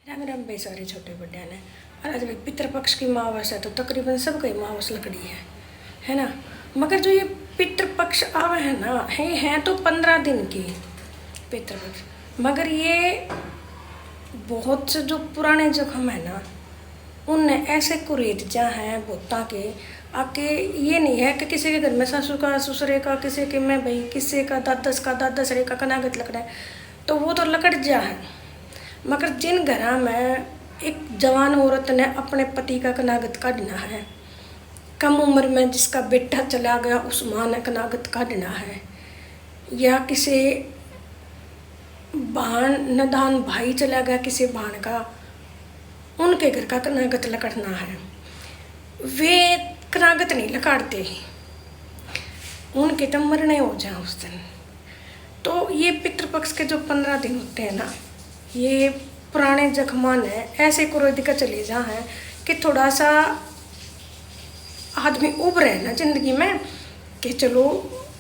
राम राम भाई सारे छोटे बड़े ने। और आज भाई पितृपक्ष की अमावस है तो तकरीबन सबका अमावस लकड़ी है ना। मगर जो ये पितृपक्ष आवे है ना है तो 15 दिन की पितृपक्ष, मगर ये बहुत से जो पुराने जख्म है ना उनने ऐसे कुरेद जा हैं भूता के आके। ये नहीं है कि किसी के घर में सासू का ससुरे का, किसी के में भाई किसी का दादस का दादसरे का कनागत लकड़ा है तो वो तो लकड़ जा है। मगर जिन घरों में एक जवान औरत ने अपने पति का कनागत काटना है, कम उम्र में जिसका बेटा चला गया उस माँ ने कनागत काटना है, या किसी बहन नदान भाई चला गया किसी बहन का, उनके घर का कनागत लकड़ना है, वे कनागत नहीं लकाड़ते ही, उनके तो मरने हो जाए उस दिन। तो ये पितृपक्ष के जो 15 दिन होते हैं ना, ये पुराने जख्मा ने ऐसे क्रोध का चले जा हैं कि थोड़ा सा आदमी उभरे ना जिंदगी में कि चलो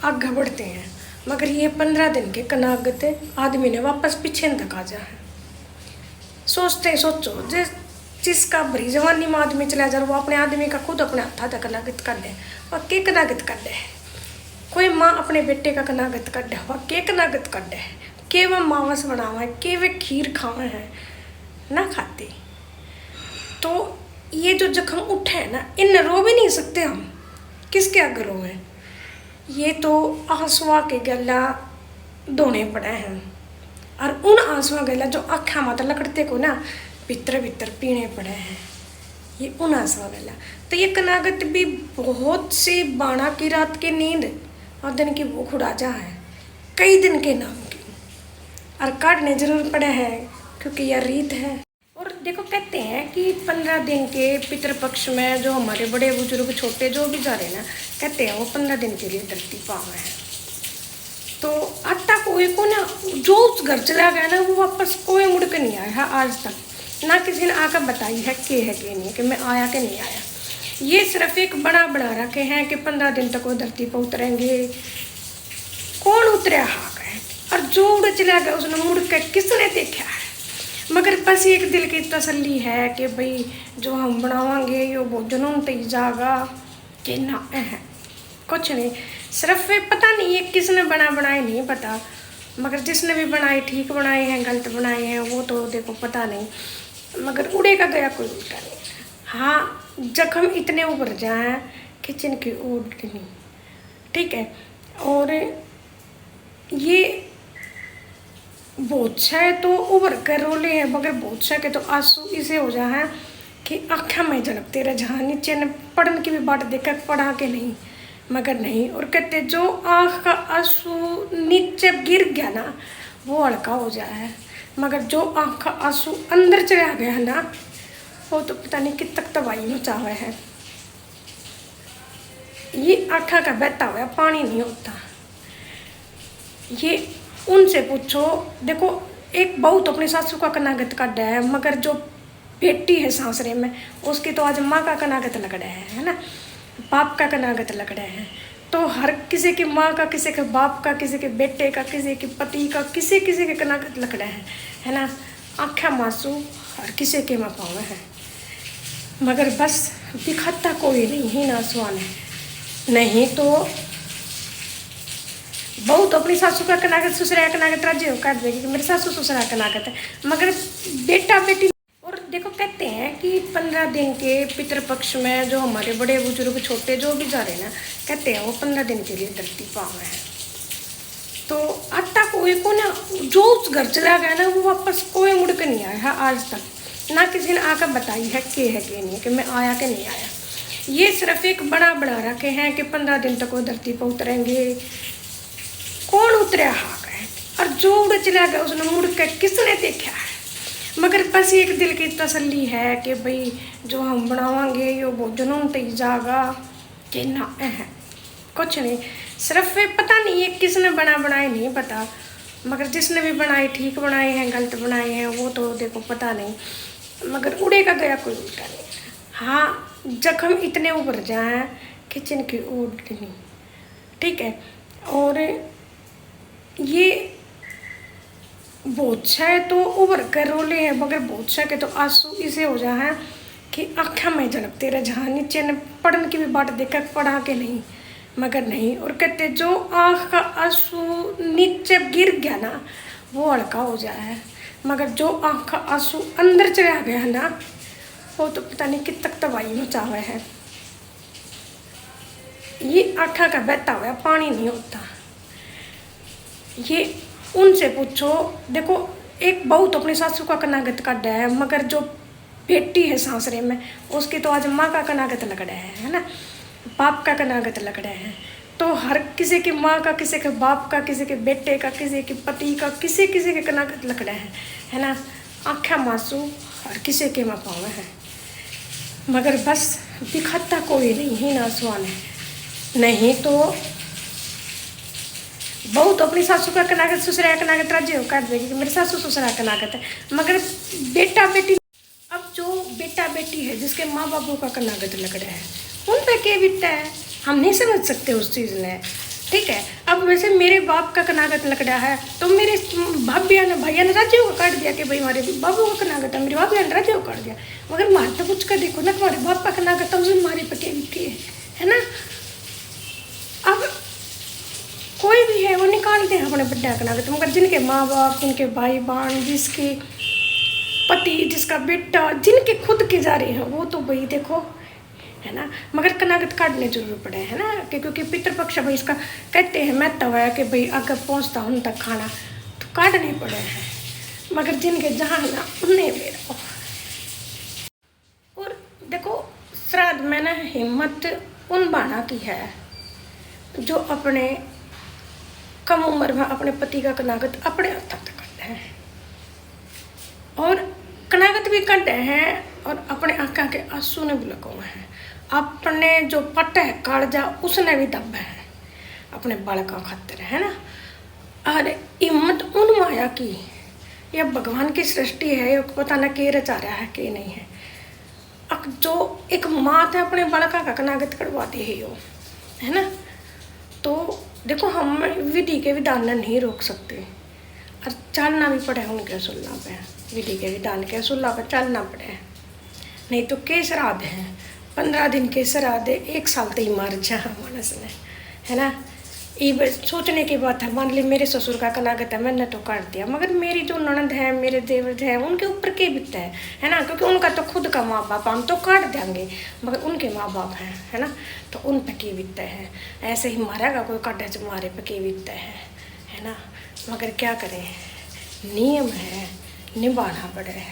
आगे बढ़ते हैं। मगर ये 15 दिन के कनागत आदमी ने वापस पीछे धका जा है। सोचो जिसका भरी जवानी में आदमी चला जा वो अपने आदमी का खुद अपने हाथा तक कनागत कर दे और के कनागत कर दे। कोई माँ अपने बेटे का कनागत कर दे वह के कनागत कर दे, के वह मावस बनावा है, के वे खीर खावे हैं ना खाते। तो ये जो जख्म उठे हैं ना इन रो भी नहीं सकते हम, किसके आगे रोए। ये तो आंसुआ के गला धोने पड़े हैं और उन आंसुआ गला जो आँखा माता लकड़ते को ना भीतर भीतर पीने पड़े हैं, ये उन आंसुआ गला। तो ये कनागत भी बहुत सी बाणा की रात की नींद और दिन की भूख उड़ा जा है, कई दिन के नाम की, और काटने जरूर पड़े हैं क्योंकि यह रीत है। और देखो कहते हैं कि 15 दिन के पितृपक्ष में जो हमारे बड़े बुजुर्ग छोटे जो भी जा रहे ना कहते हैं वो 15 दिन के लिए धरती पावे है। तो आता कोई को ना जो उस घर चला गया ना वो वापस कोई मुड़ के नहीं आया है आज तक, ना किसी ने आकर बताई है कि नहीं कि मैं आया कि नहीं आया। ये सिर्फ एक बड़ा रखे हैं कि 15 दिन तक वो धरती पर उतरेंगे। कौन उतरा हाक है और जो उड़ चला गया उसने मुड़ के किसने देखा है। मगर बस एक दिल की तसल्ली है कि भाई जो हम बनावांगे यो भोजन तई जागा कि ना है कुछ नहीं। सिर्फ पता नहीं है किसने बनाए नहीं पता, मगर जिसने भी बनाए ठीक बनाए हैं गलत बनाए हैं वो तो देखो पता नहीं, मगर उड़ेगा गया कोई उल्टा नहीं। हाँ जख्म इतने उभर जाए कि जिनकी उड़ नहीं, ठीक है। और ये बहुत छे तो उभर कर रोले हैं, मगर बहुत छे के तो आंसू इसे हो जा है कि आँखा में झलकते रह जहाँ नीचे ने पढ़ने की भी बात देखा पढ़ा के नहीं, मगर नहीं। और कहते जो आँख का आंसू नीचे गिर गया ना वो हल्का हो जाए है, मगर जो आँख का आंसू अंदर चला गया है ना वो तो पता नहीं कित तक तबाही मचावा है। ये आँखा का बहता हुआ पानी नहीं होता। ये उनसे पूछो, देखो एक बहू तो अपनी सासू का कनागत काटा है, मगर जो बेटी है सासरे में उसकी तो आज माँ का कनागत लग रहा है ना, बाप का कनागत लग रहा है। तो हर किसी की माँ का, किसी के बाप का, किसी के बेटे का, किसी के पति का, किसी के कनागत लग रहा है ना। आँखा मासूम हर किसी के में पावे है, मगर बस दिखाता कोई नहीं ही ना सुहाने। नहीं तो बहू तो अपनी सासू का कनागत ससुरा कनागत राज्य काट देगी कि मेरे सासू ससुरा कनागत है, मगर बेटा बेटी। और देखो कहते हैं कि 15 दिन के पितृपक्ष में जो हमारे बड़े बुजुर्ग छोटे जो भी जा रहे ना कहते हैं वो 15 दिन के लिए धरती पावे है। तो आता कोई को ना जो उस घर चला गया ना वो वापस कोई मुड़ के नहीं आया है आज तक, ना किसी ने आकर बताई है कि नहीं कि मैं आया कि नहीं आया। ये सिर्फ एक बड़ा रखे हैं कि 15 दिन तक वो धरती पर उतरेंगे। कौन उतरा हाक है और जो उड़ चला गया उसने मुड़ के किसने देखा है। मगर बस एक दिल की तसल्ली है कि भाई जो हम बनावांगे यो भोजन तई जागा कि ना है कुछ नहीं। सिर्फ पता नहीं है किसने बनाए नहीं पता, मगर जिसने भी बनाए ठीक बनाए हैं गलत बनाए हैं वो तो देखो पता नहीं, मगर उड़ेगा गया कोई उल्टा नहीं। हाँ जख्म इतने उभर जाए कि जिनकी उड़ नहीं, ठीक है। और ये बहुत से तो उभर कर रोले हैं, मगर बहुत से के तो आंसू इसे हो जा है कि आँखा में झलकते रह जहाँ नीचे न पढ़ने की भी बात देखा पढ़ा के नहीं, मगर नहीं। और कहते जो आँख का आंसू नीचे गिर गया ना वो हल्का हो जाए है, मगर जो आँख का आंसू अंदर चला गया है ना वो तो पता नहीं कित तक तबाही मचावे है। ये आँखा का बहता हुआ पानी नहीं होता, ये उनसे पूछो। देखो एक बहू तो अपनी सासू का कनागत काट है, मगर जो बेटी है सासरे में उसकी तो आज माँ का कनागत लग रहा है ना, बाप का कनागत लग रहा है। तो हर किसी की माँ का, किसी के बाप का, किसी के बेटे का, किसी के पति का, किसी किसी के कनागत लग रहा है ना। आँखा मासूम हर किसी के माँ पावे है, मगर बस दिखाता कोई नहीं है ना आंसुआन है। नहीं तो बहू तो अपनी सासू का कनागत ससुरा कनागत राज्य हो काट देगी कि मेरे सासू ससुरा कनागत है, मगर बेटा बेटी, अब जो बेटा बेटी है जिसके माँ बापों का कनागत लग रहा है उन पे क्या बीतता है हम नहीं समझ सकते उस चीज़ में। ठीक है, अब वैसे मेरे बाप का कनागत लग रहा है तो मेरे भाभैया ने भैया ने राज्य को काट दिया कि भाई हमारे बाबू का कनागत है, मेरी भाभैया ने राज्य को काट दिया, मगर मार तो पूछ कर देखो ना तुम्हारे बाप का कनागत है उसमें हमारे पे क्या बीती है ना। अब कोई भी है वो निकालते हैं अपने बड्डा कनागत, मगर जिनके माँ बाप, जिनके भाई बहन, जिसके पति, जिसका बेटा, जिनके खुद के जा रहे हैं वो तो भाई देखो है ना, मगर कनागत काटने जरूर पड़े है ना, क्योंकि पितृपक्ष भाई इसका कहते हैं महत्व है कि भाई अगर पहुँचता उन तक खाना तो काटने पड़े हैं, मगर जिनके जहाँ ना उन्हें भी रहो। और देखो श्राद्ध में ना हिम्मत उन बाना की है जो अपने कम उम्र में अपने पति का कनागत अपने हाथों तक करते हैं, और कनागत भी करते हैं और अपने आँखों के आंसू ने भी लगाए हैं, अपने जो पट है कालजा उसने भी दबा है अपने बालका खातिर है ना। और हिम्मत उन माया की, यह भगवान की सृष्टि है, ये पता ना के रचा रहा है के नहीं है। अब जो एक माँ है अपने बालका का कनागत करवाती है यो है ना, तो देखो हम विधि के विधान नहीं रोक सकते और चलना भी पड़े उनके असूल्ला पे, विधि के विधान के असूल्ला पे चलना पड़े, नहीं तो के श्राद्ध है 15 दिन के श्राद्ध 1 साल तो ही मार जा मानस ने है ना। ये सोचने की बात है, मान ली मेरे ससुर का कनागत है मैंने तो काट दिया, मगर मेरी जो ननद है मेरे देवर है उनके ऊपर के बीतता है ना, क्योंकि उनका तो खुद का माँ बाप हम तो काट देंगे, मगर उनके माँ बाप हैं है ना, तो उन पे के बीतता है। ऐसे ही मारेगा कोई काटे जो मारे पे के बीतता है ना, मगर क्या करें नियम है निभाना पड़े।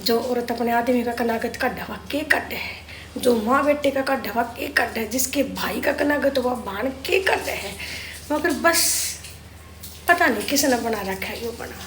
जो औरत अपने आदमी का कनागत का ढवा के कटे है, जो माँ बेटे का ढवा के कटे है, जिसके भाई का कनागत हुआ बाण के कटे है, मगर बस पता नहीं किसने बना रखा है यो बना।